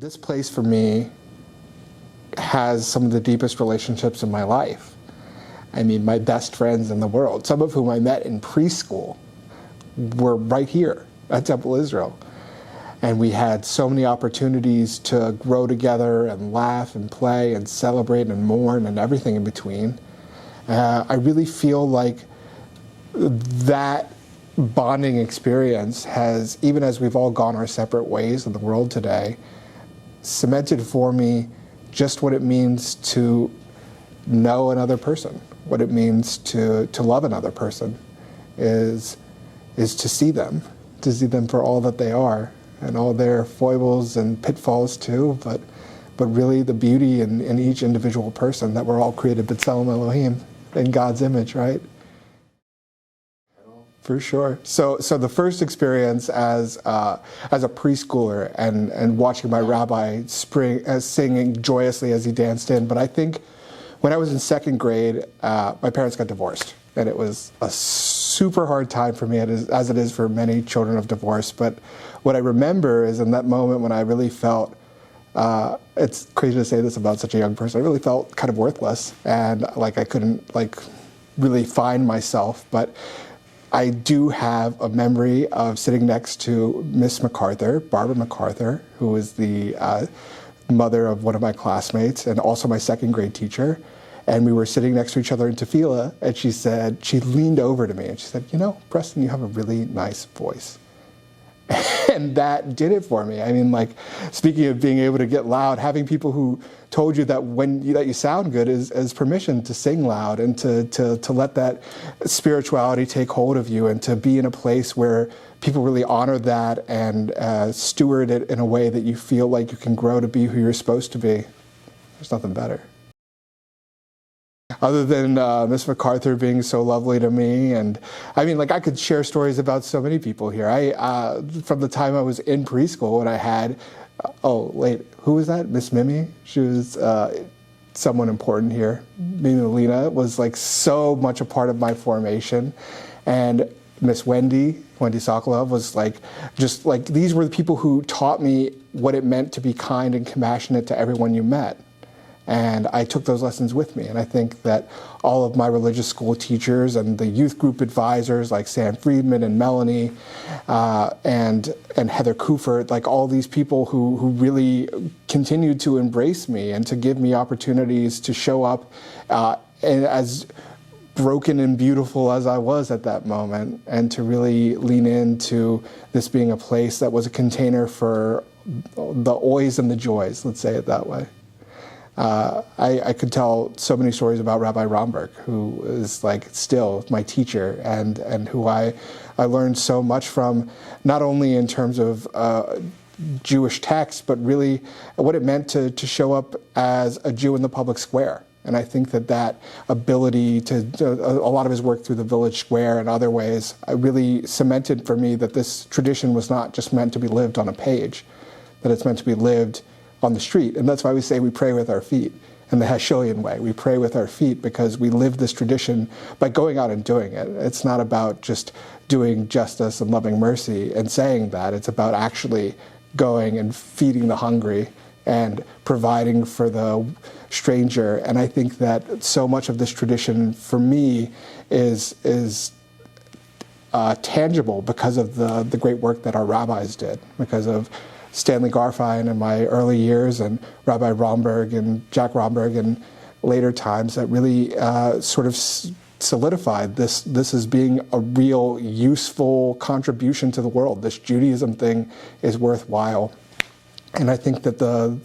This place for me has some of the deepest relationships in my life. I mean, my best friends in the world, some of whom I met in preschool, were right here at Temple Israel. And we had so many opportunities to grow together and laugh and play and celebrate and mourn and everything in between. I really feel like that bonding experience has, even as we've all gone our separate ways in the world today, cemented for me just what it means to know another person, what it means to love another person, is to see them for all that they are, and all their foibles and pitfalls too, but really the beauty in each individual person, that we're all created Beth-El Elohim, in God's image, right? For sure. So the first experience as a preschooler and watching my rabbi singing joyously as he danced in. But I think when I was in second grade, my parents got divorced, and it was a super hard time for me, as it is for many children of divorce. But what I remember is in that moment when I really felt, it's crazy to say this about such a young person, I really felt kind of worthless, and like I couldn't really find myself. But I do have a memory of sitting next to Miss MacArthur, Barbara MacArthur, who was the mother of one of my classmates and also my second grade teacher. And we were sitting next to each other in tefillah, and she leaned over to me and she said, "You know, Preston, you have a really nice voice." And that did it for me. I mean, speaking of being able to get loud, having people who told you that that you sound good is permission to sing loud, and to let that spirituality take hold of you, and to be in a place where people really honor that and steward it in a way that you feel like you can grow to be who you're supposed to be. There's nothing better. Other than Miss MacArthur being so lovely to me, and I mean, I could share stories about so many people here. From the time I was in preschool, and I had, who was that? Miss Mimi? She was someone important here. Mimi Lena was so much a part of my formation, and Miss Wendy Sokolov was these were the people who taught me what it meant to be kind and compassionate to everyone you met. And I took those lessons with me. And I think that all of my religious school teachers and the youth group advisors like Sam Friedman and Melanie and Heather Kufert, all these people who really continued to embrace me and to give me opportunities to show up and as broken and beautiful as I was at that moment, and to really lean into this being a place that was a container for the oys and the joys, let's say it that way. I could tell so many stories about Rabbi Romberg, who is still my teacher, and who I learned so much from, not only in terms of Jewish texts, but really what it meant to show up as a Jew in the public square. And I think that ability a lot of his work through the village square and other ways, really cemented for me that this tradition was not just meant to be lived on a page, that it's meant to be lived on the street. And that's why we say we pray with our feet in the Hashilian way. We pray with our feet because we live this tradition by going out and doing it. It's not about just doing justice and loving mercy and saying that. It's about actually going and feeding the hungry and providing for the stranger. And I think that so much of this tradition for me is tangible because of the great work that our rabbis did, because of Stanley Garfien in my early years, and Rabbi Romberg and Jack Romberg in later times, that really sort of solidified this as being a real useful contribution to the world. This Judaism thing is worthwhile. And I think that the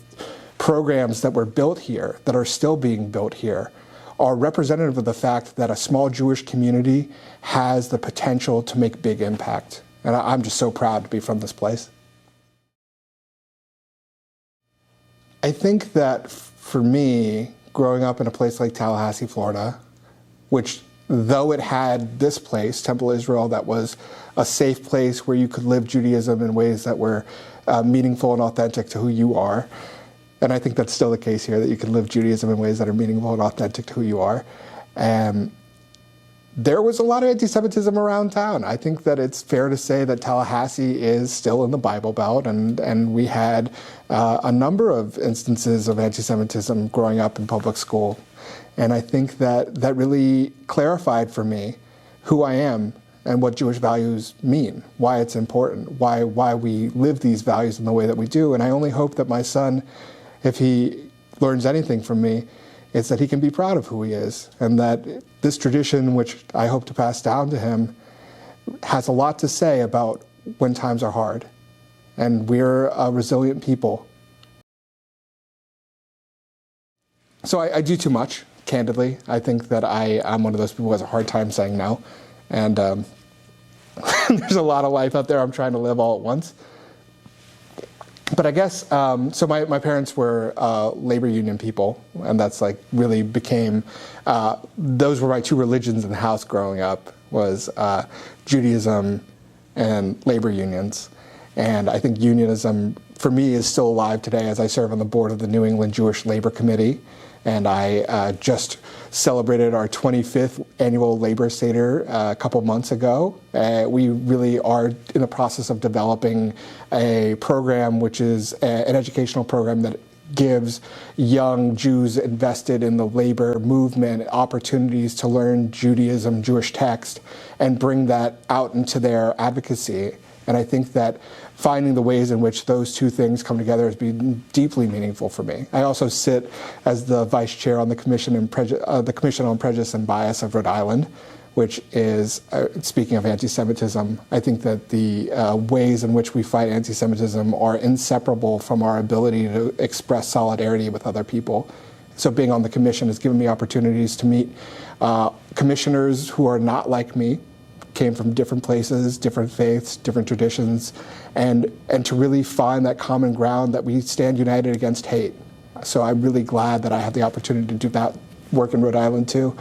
programs that were built here, that are still being built here, are representative of the fact that a small Jewish community has the potential to make big impact. And I'm just so proud to be from this place. I think that for me, growing up in a place like Tallahassee, Florida, which though it had this place, Temple Israel, that was a safe place where you could live Judaism in ways that were meaningful and authentic to who you are, and I think that's still the case here, that you can live Judaism in ways that are meaningful and authentic to who you are. there was a lot of anti-Semitism around town. I think that it's fair to say that Tallahassee is still in the Bible Belt, and we had a number of instances of anti-Semitism growing up in public school. And I think that really clarified for me who I am and what Jewish values mean, why it's important, why we live these values in the way that we do. And I only hope that my son, if he learns anything from me, it's that he can be proud of who he is, and that this tradition, which I hope to pass down to him, has a lot to say about when times are hard. And we're a resilient people. So I do too much, candidly. I think that I'm one of those people who has a hard time saying no. And there's a lot of life out there I'm trying to live all at once. But I guess, so my parents were labor union people, and that's like really became, those were my two religions in the house growing up, was Judaism and labor unions. And I think unionism, for me, is still alive today as I serve on the board of the New England Jewish Labor Committee. And I just celebrated our 25th annual Labor Seder a couple months ago. We really are in the process of developing a program, which is an educational program that gives young Jews invested in the labor movement opportunities to learn Judaism, Jewish text, and bring that out into their advocacy. And I think that finding the ways in which those two things come together has been deeply meaningful for me. I also sit as the vice chair on the Commission on Prejudice and Bias of Rhode Island, which is, speaking of anti-Semitism, I think that the ways in which we fight anti-Semitism are inseparable from our ability to express solidarity with other people. So being on the commission has given me opportunities to meet commissioners who are not like me, came from different places, different faiths, different traditions, and to really find that common ground that we stand united against hate. So I'm really glad that I had the opportunity to do that work in Rhode Island too.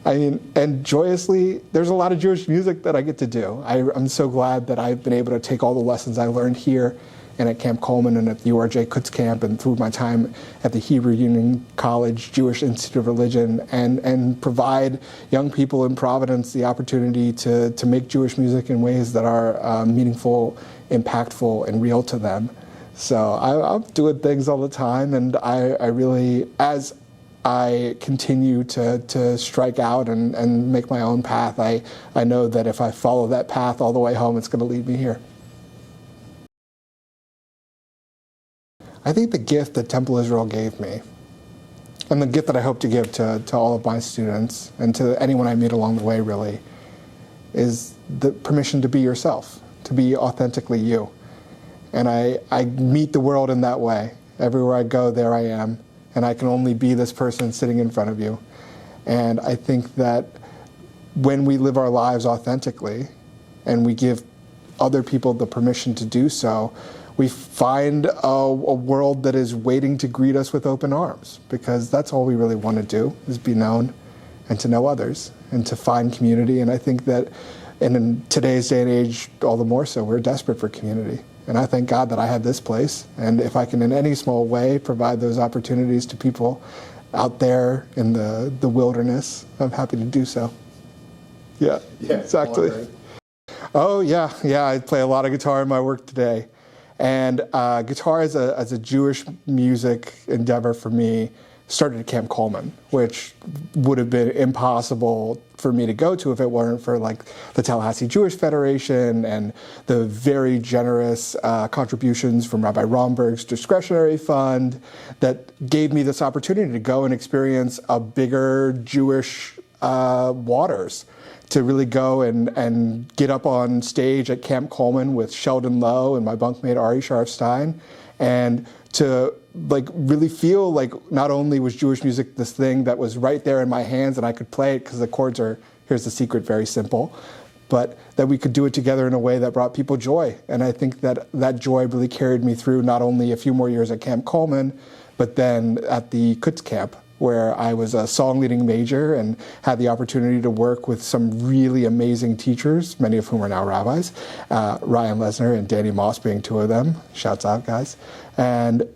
I mean, and joyously, there's a lot of Jewish music that I get to do. I'm so glad that I've been able to take all the lessons I learned here and at Camp Coleman and at the URJ Kutz Camp and through my time at the Hebrew Union College Jewish Institute of Religion and provide young people in Providence the opportunity to make Jewish music in ways that are meaningful, impactful, and real to them. So I'm doing things all the time, and I really, as I continue to strike out and make my own path, I know that if I follow that path all the way home, it's going to lead me here. I think the gift that Temple Israel gave me, and the gift that I hope to give to all of my students and to anyone I meet along the way really, is the permission to be yourself, to be authentically you. And I meet the world in that way. Everywhere I go, there I am. And I can only be this person sitting in front of you. And I think that when we live our lives authentically and we give other people the permission to do so, we find a world that is waiting to greet us with open arms, because that's all we really want to do, is be known and to know others and to find community. And I think that in today's day and age, all the more so, we're desperate for community. And I thank God that I have this place. And if I can in any small way provide those opportunities to people out there in the wilderness, I'm happy to do so. Yeah, exactly. Oh, yeah, I play a lot of guitar in my work today. And guitar as a Jewish music endeavor for me started at Camp Coleman, which would have been impossible for me to go to if it weren't for like the Tallahassee Jewish Federation and the very generous contributions from Rabbi Romberg's discretionary fund that gave me this opportunity to go and experience a bigger Jewish waters, to really go and get up on stage at Camp Coleman with Sheldon Lowe and my bunkmate Ari Sharfstein, and to like really feel like not only was Jewish music this thing that was right there in my hands and I could play it because the chords are, here's the secret, very simple, but that we could do it together in a way that brought people joy. And I think that that joy really carried me through not only a few more years at Camp Coleman, but then at the Kutz Camp, where I was a song leading major and had the opportunity to work with some really amazing teachers, many of whom are now rabbis, Ryan Lesner and Danny Moss being two of them. Shouts out, guys. And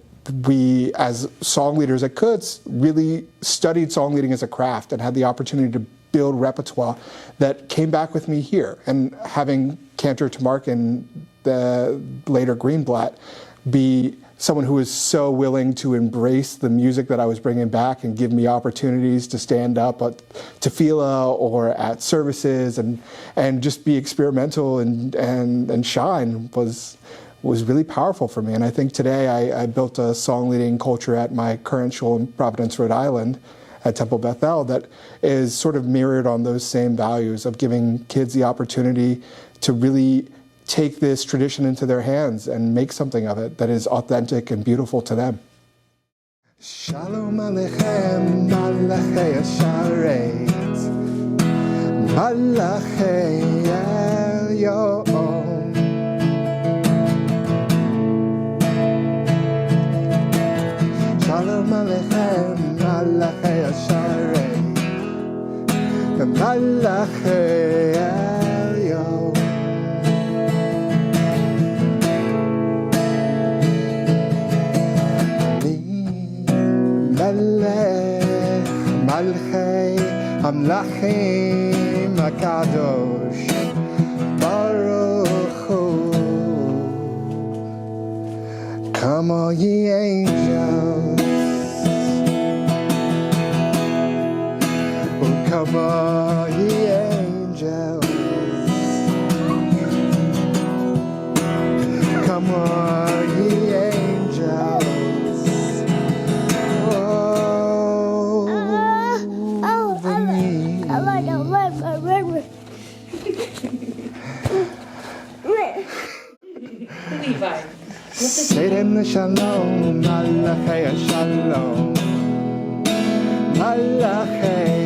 we, as song leaders at Kutz, really studied song leading as a craft and had the opportunity to build repertoire that came back with me here. And having Cantor Tamarkin, the later Greenblatt, be someone who was so willing to embrace the music that I was bringing back and give me opportunities to stand up at tefillah or at services and just be experimental and shine was really powerful for me. And I think today I built a song leading culture at my current shul in Providence, Rhode Island, at Temple Beth-El, that is sort of mirrored on those same values of giving kids the opportunity to really take this tradition into their hands and make something of it that is authentic and beautiful to them. Shalom Aleichem, Malachei Hasharet, Malachei Elyon. Shalom Aleichem, Malachei Hasharet, Malachei Elyon. Melech Malchei Hamlachim HaKadosh Baruch Hu. Come all ye angels, oh come all ye angels, come all ye angels. Levi. Satan the Shalom, Malachei Shalom, Malachei